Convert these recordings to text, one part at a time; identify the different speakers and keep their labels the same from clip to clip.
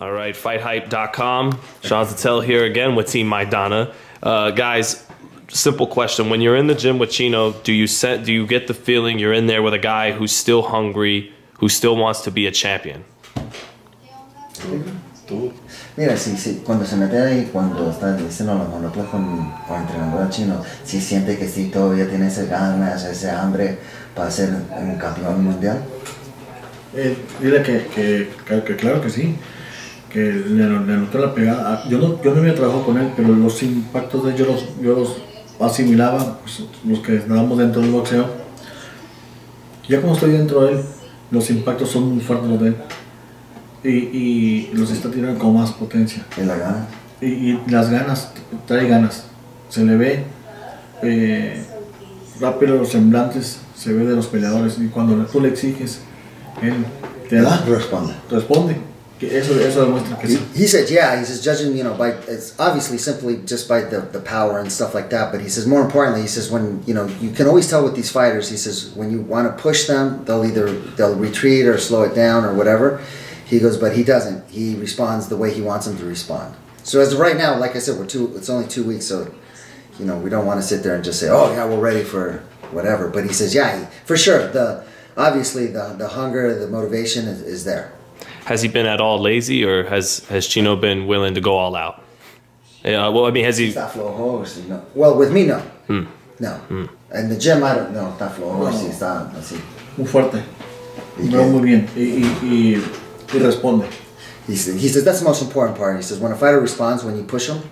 Speaker 1: All right, FightHype.com. Sean Zattel here again with Team Maidana. Guys, simple question. When you're in the gym with Chino, do you get the feeling you're in there with a guy who's still hungry, who still wants to be a champion?
Speaker 2: Mira, sí, cuando se mete ahí, cuando está diciendo los monoplas con el entrenador chino, sí siente que sí todavía tiene esas ganas, ese hambre para ser un campeón mundial.
Speaker 3: Dile que claro que sí, que le noté la pegada. Yo no había trabajado con él, pero los impactos de ellos yo los asimilaba, pues, los que estábamos dentro del boxeo. Ya como estoy dentro de él, los impactos son muy fuertes los de él. Y los está tirando con más potencia.
Speaker 2: ¿Y la gana?
Speaker 3: Y las ganas, trae ganas. Se le ve rápido los semblantes, se ve de los peleadores. Y cuando tú le exiges, él te da. Responde. Eso demuestra que sí.
Speaker 2: He said, yeah, he says, judging, by, it's obviously simply just by the power and stuff like that, but he says, more importantly, he says, when, you can always tell with these fighters, he says, when you want to push them, they'll retreat or slow it down or whatever. He goes, but he doesn't. He responds the way he wants them to respond. So as of right now, like I said, it's only 2 weeks, so, we don't want to sit there and just say, oh, yeah, we're ready for whatever. But he says, yeah, for sure, obviously the hunger, the motivation is there.
Speaker 1: Has he been at all lazy, or has Chino been willing to go all out? Well, I mean, has he...
Speaker 2: Está flojo, no. Well, with me, no. No. In the gym, I don't know. Está flojo, sí, está así.
Speaker 3: Muy fuerte. No, muy bien. Y responde.
Speaker 2: He says that's the most important part. He says when a fighter responds, when you push him,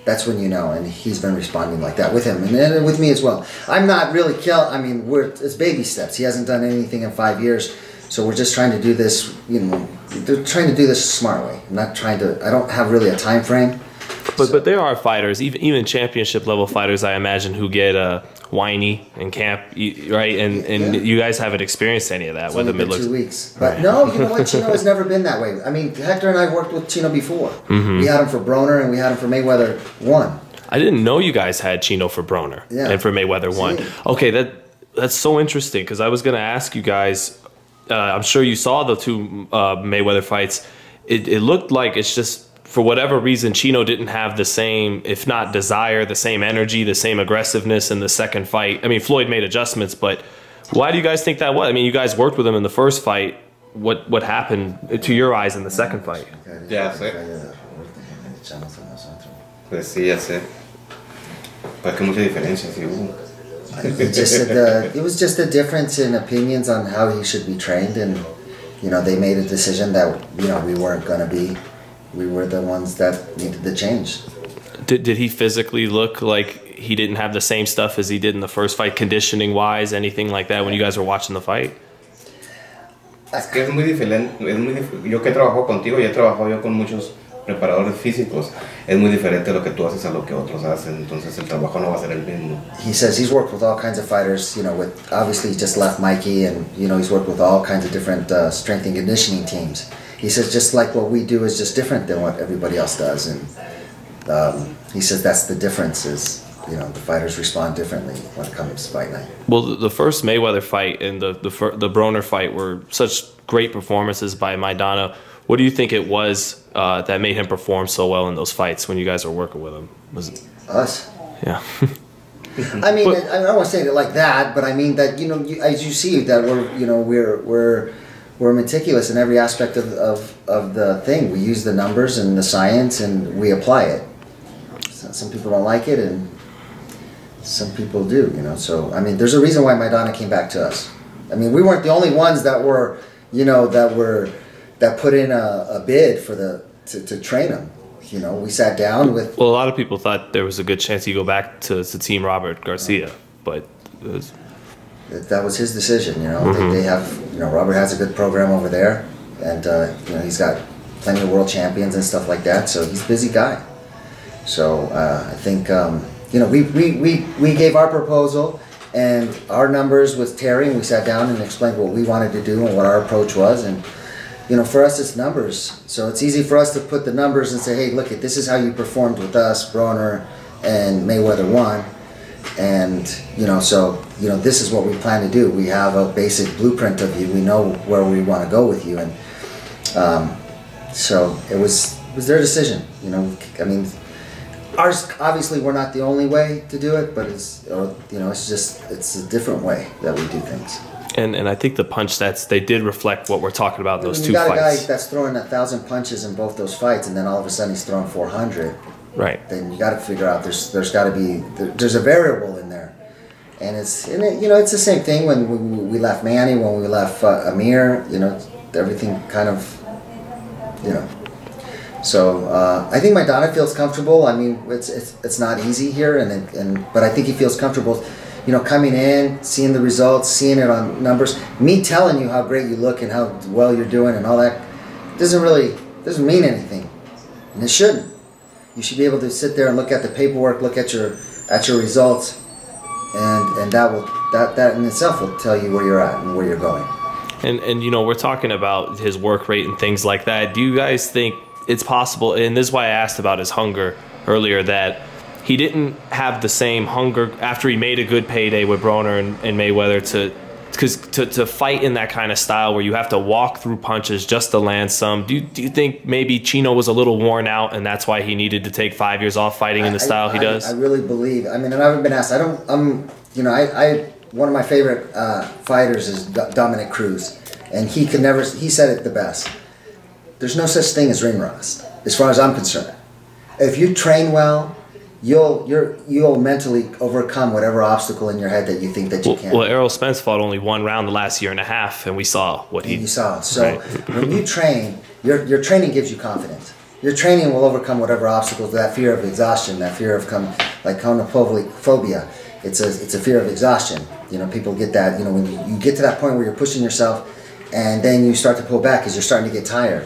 Speaker 2: that's when you know. And he's been responding like that with him, and then with me as well. I'm not really it's baby steps. He hasn't done anything in 5 years, so we're just trying to do this. They're trying to do this the smart way. I'm not trying to. I don't have really a time frame.
Speaker 1: But there are fighters, even championship level fighters, I imagine, who get whiny in camp, right? And you guys haven't experienced any of that.
Speaker 2: It's only been 2 weeks. But no, you know what? Chino has never been that way. I mean, Hector and I worked with Chino before. We had him for Broner and we had him for Mayweather 1.
Speaker 1: I didn't know you guys had Chino for Broner and for Mayweather 1. Okay, that's so interesting, because I was going to ask you guys, I'm sure you saw the two Mayweather fights. It looked like it's just, for whatever reason, Chino didn't have the same, if not desire, the same energy, the same aggressiveness in the second fight. I mean, Floyd made adjustments, but why do you guys think that was? I mean, you guys worked with him in the first fight. What happened to your eyes in the second fight?
Speaker 4: Ya sé. Pues sí, ya sé. Pues que mucha diferencia sí hubo.
Speaker 2: It was just a difference in opinions on how he should be trained, and they made a decision that we weren't going to be. We were the ones that needed the change.
Speaker 1: Did he physically look like he didn't have the same stuff as he did in the first fight, conditioning wise, anything like that, when you guys were watching the fight?
Speaker 4: Es que es muy diferente. Yo que trabajo contigo y he trabajado yo con muchos preparadores físicos. Es muy diferente lo que tú haces a lo que otros hacen. Entonces el trabajo no va a ser el mismo.
Speaker 2: He says he's worked with all kinds of fighters. Obviously he just left Mikey, and he's worked with all kinds of different strength and conditioning teams. He says just like what we do is just different than what everybody else does, and he says that's the difference is, the fighters respond differently when it comes to fight night.
Speaker 1: Well, the first Mayweather fight and the Broner fight were such great performances by Maidana. What do you think it was that made him perform so well in those fights when you guys were working with him? Was it
Speaker 2: us?
Speaker 1: Yeah.
Speaker 2: I mean, I don't want to say it like that, but I mean that as you see that we're meticulous in every aspect of the thing. We use the numbers and the science, and we apply it. Some people don't like it, and some people do. So I mean, there's a reason why Maidana came back to us. I mean, we weren't the only ones that were, that put in a bid for to train him. We sat down with.
Speaker 1: Well, a lot of people thought there was a good chance you go back to Team Robert Garcia, but.
Speaker 2: That was his decision, They have, Robert has a good program over there, and he's got plenty of world champions and stuff like that. So he's a busy guy. So I think we gave our proposal and our numbers with Terry, and we sat down and explained what we wanted to do and what our approach was, and for us it's numbers. So it's easy for us to put the numbers and say, hey, look, this is how you performed with us, Broner and Mayweather 1. And this is what we plan to do. We have a basic blueprint of you. We know where we want to go with you, and So it was their decision. You know, I mean, ours obviously we're not the only way to do it, but it's it's a different way that we do things.
Speaker 1: And I think the punch stats, they did reflect what we're talking about in those two fights.
Speaker 2: You got a guy that's throwing 1,000 punches in both those fights, and then all of a sudden he's throwing 400.
Speaker 1: Right.
Speaker 2: Then you got to figure out there's got to be there's a variable in there, and it's the same thing when we left Manny, when we left Amir. You know, everything kind of, you know. So I think Maidana feels comfortable. I mean, it's not easy here, but I think he feels comfortable. You know, coming in, seeing the results, seeing it on numbers. Me telling you how great you look and how well you're doing and all that doesn't mean anything, and it shouldn't. You should be able to sit there and look at the paperwork, look at your results, and that in itself will tell you where you're at and where you're going.
Speaker 1: And you know, we're talking about his work rate and things like that. Do you guys think it's possible, and this is why I asked about his hunger earlier, that he didn't have the same hunger after he made a good payday with Broner and Mayweather to fight in that kind of style where you have to walk through punches just to land some? Do you think maybe Chino was a little worn out and that's why he needed to take 5 years off fighting in the style he does?
Speaker 2: I really believe. I mean, and I haven't been asked. One of my favorite fighters is Dominic Cruz, and he said it the best. There's no such thing as ring rust, as far as I'm concerned. If you train well, you'll mentally overcome whatever obstacle in your head that you think that you can't.
Speaker 1: Well, Errol Spence fought only one round the last year and a half, and we saw what he...
Speaker 2: You saw. So when you train, your training gives you confidence. Your training will overcome whatever obstacles, that fear of exhaustion, that fear of chronophobia. It's a fear of exhaustion. You know, people get that. You know, when you get to that point where you're pushing yourself, and then you start to pull back because you're starting to get tired.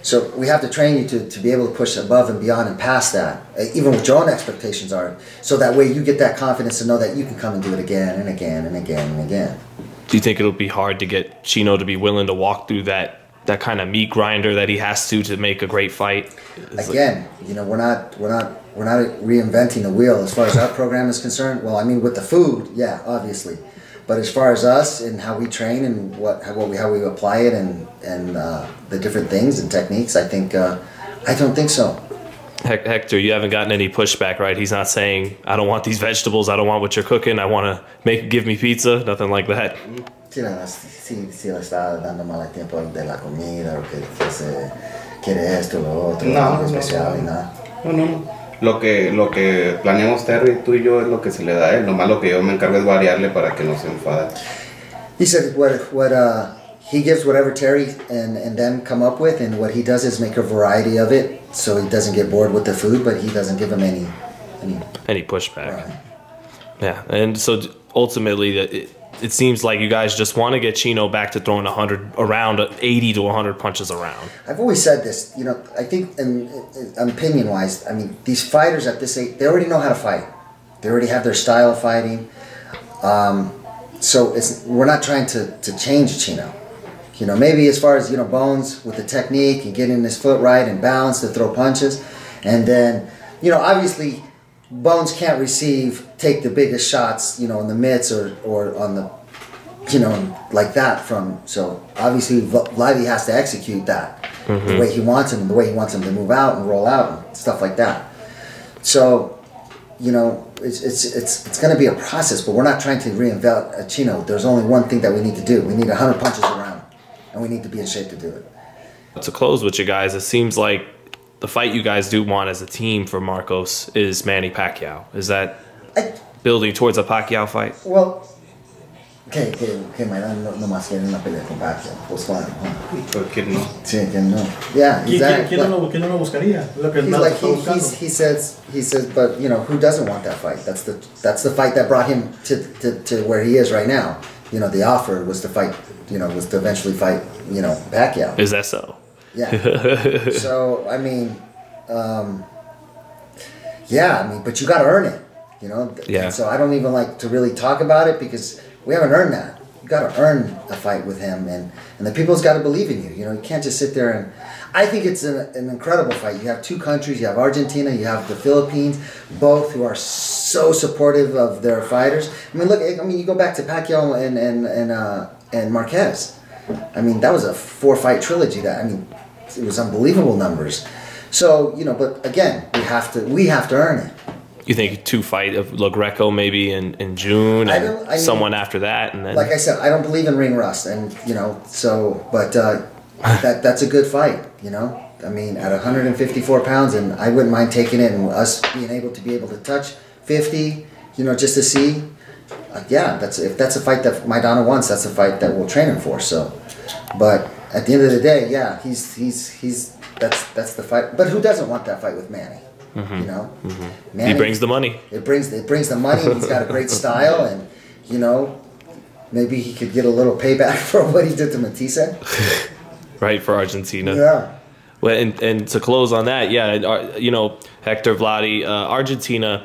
Speaker 2: So we have to train you to be able to push above and beyond and past that, even what your own expectations are. So that way you get that confidence to know that you can come and do it again and again and again and again.
Speaker 1: Do you think it'll be hard to get Chino to be willing to walk through that kind of meat grinder that he has to make a great fight?
Speaker 2: Again, you know, we're not reinventing the wheel as far as our program is concerned. Well, I mean, with the food, yeah, obviously. But as far as us and how we train and how we apply it and the different things and techniques, I don't think so.
Speaker 1: Hector, you haven't gotten any pushback, right? He's not saying, I don't want these vegetables, I don't want what you're cooking, I want to give me pizza, nothing like that.
Speaker 2: Sí, le está dando mal tiempo de la comida, o que se quiere esto, lo otro, algo especial y nada.
Speaker 4: No. Lo que planeamos Terry, tú y yo, es lo que se le da a él. Nomás lo que yo me encargo es variarle para que no se enfade.
Speaker 2: He said he gives whatever Terry and them come up with, and what he does is make a variety of it, so he doesn't get bored with the food, but he doesn't give them any
Speaker 1: pushback.
Speaker 2: Right.
Speaker 1: Yeah, and so ultimately, it seems like you guys just want to get Chino back to throwing 80 to 100 punches around.
Speaker 2: I've always said this, you know, I think, opinion-wise, I mean, these fighters at this age, they already know how to fight. They already have their style of fighting. So we're not trying to change Chino. You know, maybe as far as, you know, Bones with the technique and getting his foot right and balance to throw punches. And then, you know, obviously Bones can't take the biggest shots, you know, in the mitts or on the, you know, like that so obviously Vladdy has to execute that the way he wants him, the way he wants him to move out and roll out and stuff like that. So, you know, it's going to be a process, but we're not trying to reinvent a Chino. There's only one thing that we need to do. We need 100 punches around, and we need to be in shape to do it.
Speaker 1: To close with you guys, it seems like the fight you guys do want as a team for Marcos is Manny Pacquiao. Is that building towards a Pacquiao fight?
Speaker 2: Well, que Maidana no más quiere una pelea con Pacquiao. Pues claro.
Speaker 4: ¿Por qué no?
Speaker 2: Sí, que no. Yeah, exactly.
Speaker 3: ¿Quién no lo buscaría?
Speaker 2: He says, but you know, who doesn't want that fight? That's the fight that brought him to where he is right now. You know, the offer was to fight. You know, was to eventually fight. You know, Pacquiao.
Speaker 1: Is that so?
Speaker 2: Yeah. So I mean, but you got to earn it. You know.
Speaker 1: Yeah.
Speaker 2: And so I don't even like to really talk about it because we haven't earned that. You got to earn a fight with him, and the people's got to believe in you. You know, you can't just sit there and. I think it's an incredible fight. You have two countries. You have Argentina. You have the Philippines, both who are so supportive of their fighters. I mean, look. I mean, you go back to Pacquiao and Marquez. I mean, that was a 4-fight trilogy. it was unbelievable numbers. So, you know, but again, we have to earn it.
Speaker 1: You think 2 fight of La Greco maybe in June, and someone after that, and then,
Speaker 2: like I said, I don't believe in ring rust, and you know, so but that's a good fight, you know. I mean, at 154 pounds, and I wouldn't mind taking it, and us being able to touch 50, you know, just to see. Yeah, if that's a fight that Maidana wants, that's a fight that we'll train him for. So, but at the end of the day, yeah, that's the fight. But who doesn't want that fight with Manny? Mm-hmm. You know, Manny,
Speaker 1: he brings the money.
Speaker 2: It brings the money. And he's got a great style, and you know, maybe he could get a little payback for what he did to Matisse.
Speaker 1: Right, for Argentina.
Speaker 2: Yeah.
Speaker 1: Well, and to close on that, yeah, you know, Hector, Vladi, Argentina,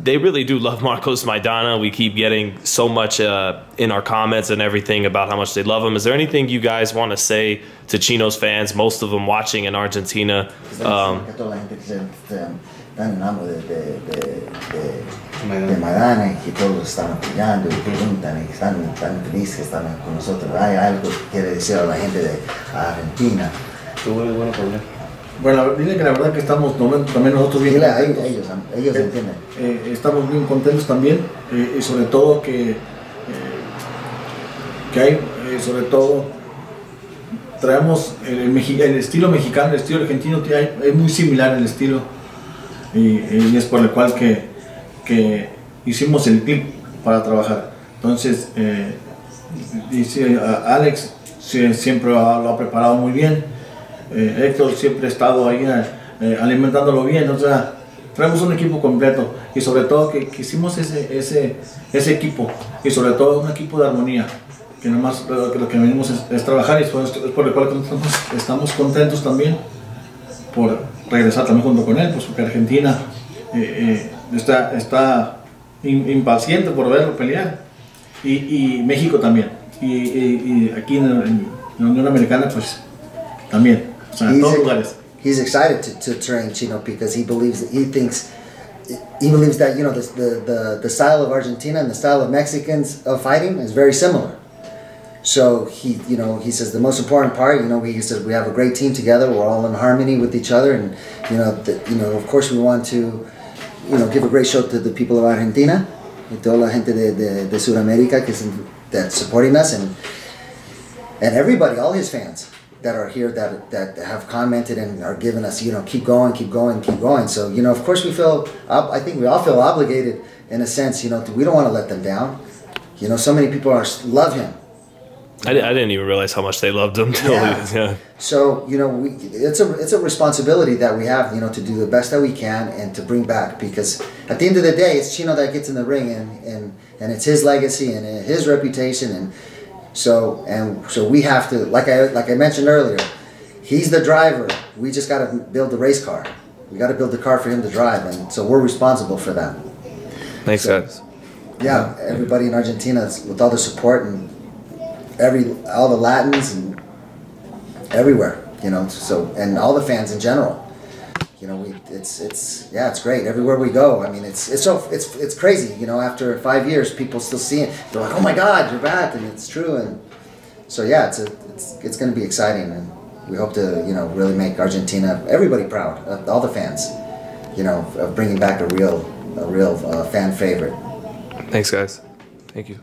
Speaker 1: they really do love Marcos Maidana. We keep getting so much in our comments and everything about how much they love him. Is there anything you guys want to say to Chino's fans, most of them watching in Argentina?
Speaker 2: De Maidana, y que todos están apoyando y preguntan y están tan felices que están con nosotros. Hay algo que quiere decir a la gente de Argentina.
Speaker 3: Bueno, dile que la verdad que estamos también nosotros bien contentos.
Speaker 2: Ellos entienden.
Speaker 3: Estamos bien contentos también, y sobre todo que hay, sobre todo traemos el estilo mexicano, el estilo argentino es muy similar el estilo, y es por el cual que hicimos el clip para trabajar. Entonces, dice Alex siempre lo ha preparado muy bien. Héctor siempre ha estado ahí alimentándolo bien, o sea, traemos un equipo completo, y sobre todo que hicimos ese equipo, y sobre todo un equipo de armonía, que nomás lo que venimos es trabajar, y es por el cual estamos contentos también por regresar también junto con él, pues porque Argentina está impaciente por verlo pelear, y México también, y aquí en la Unión Americana pues también.
Speaker 2: He's excited to train Chino because he believes that you know the style of Argentina and the style of Mexicans of fighting is very similar. So he says the most important part, he says we have a great team together. We're all in harmony with each other, and of course we want to give a great show to the people of Argentina, y toda la gente de Sudamérica that's supporting us, and everybody, all his fans that are here that have commented and are giving us, keep going. So, of course I think we all feel obligated in a sense, we don't want to let them down. So many people love him.
Speaker 1: I didn't even realize how much they loved him.
Speaker 2: Yeah. So, it's a responsibility that we have, to do the best that we can and to bring back, because at the end of the day, it's Chino that gets in the ring, and it's his legacy and his reputation, and so we have to, like I mentioned earlier, he's the driver. We just got to build the race car. We got to build the car for him to drive, and so we're responsible for that.
Speaker 1: Thanks, guys.
Speaker 2: Yeah, everybody in Argentina with all the support, and all the Latins and everywhere, So, and all the fans in general. It's great everywhere we go. I mean, it's crazy. After 5 years, people still see it. They're like, "Oh my God, you're back!" And it's true. And so yeah, it's going to be exciting, and we hope to really make Argentina, everybody proud, all the fans, of bringing back a real fan favorite.
Speaker 1: Thanks, guys. Thank you.